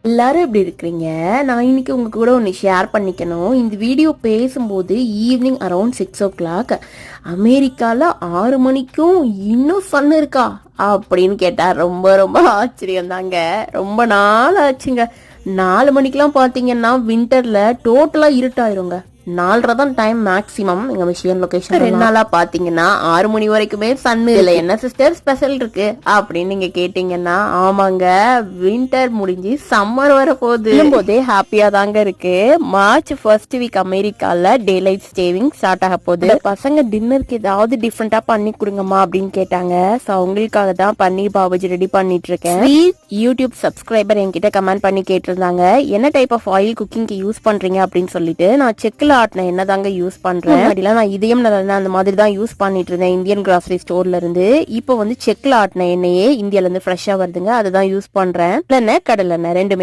எல்லாரும் எப்படி இருக்கிறீங்க? நான் இன்னைக்கு உங்க கூட ஒன்று ஷேர் பண்ணிக்கணும். இந்த வீடியோ பேசும்போது ஈவினிங் அரௌண்ட் 6 o'clock அமெரிக்கால 6 மணிக்கும் இன்னும் சன் இருக்கா அப்படின்னு கேட்டா ரொம்ப ரொம்ப ஆச்சரியம் தாங்க. ரொம்ப நாள் ஆச்சுங்க. 4 மணிக்கெல்லாம் பார்த்தீங்கன்னா வின்டர்ல டோட்டலா இருட்டாயிருங்க. 4:30 தான் டைம் மேக்ஸிமம் எங்க மிஷிகன் லொகேஷன். 2 நாளா பாத்தீங்கன்னா 6 மணி வரைக்குமே சன்னு இல்ல. என்ன சிஸ்டர் ஸ்பெஷல் இருக்கு அப்படின்னு நீங்க கேட்டீங்கன்னா, ஆமாங்க, வின்டர் முடிஞ்சு சம்மர் வர போதே ஹாப்பியா தாங்க இருக்கு. மார்ச் 1st வீக் அமெரிக்கால டே லைட் சேவிங் ஸ்டார்ட் ஆக போகுது. பசங்க டின்னருக்கு ஏதாவது டிஃப்ரெண்டா பண்ணி கொடுங்கம்மா அப்படின்னு கேட்டாங்க. சோ அவங்களுக்காக தான் பன்னீர் பாபுஜி ரெடி பண்ணிட்டு இருக்கேன். யூடியூப் சப்ஸ்கிரைபர் என்கிட்ட கமெண்ட் பண்ணி கேட்டிருந்தாங்க, என்ன டைப் ஆஃப் ஆயில் குக்கிங்க்கு யூஸ் பண்றீங்க அப்படின்னு சொல்லிட்டு. நான் செக்ல ஆட்டின என்ன தாங்க யூஸ் பண்றேன். நான் இதயம் அந்த மாதிரி தான் யூஸ் பண்ணிட்டு இருந்தேன் இந்தியன் கிராசரி ஸ்டோர்ல இருந்து. இப்போ வந்து செக்ல ஆட்டின எண்ணெயே இந்தியால இருந்து ஃப்ரெஷ்ஷா வருதுங்க, அதுதான் யூஸ் பண்றேன். இல்ல கடலை எண்ணெய் ரெண்டுமே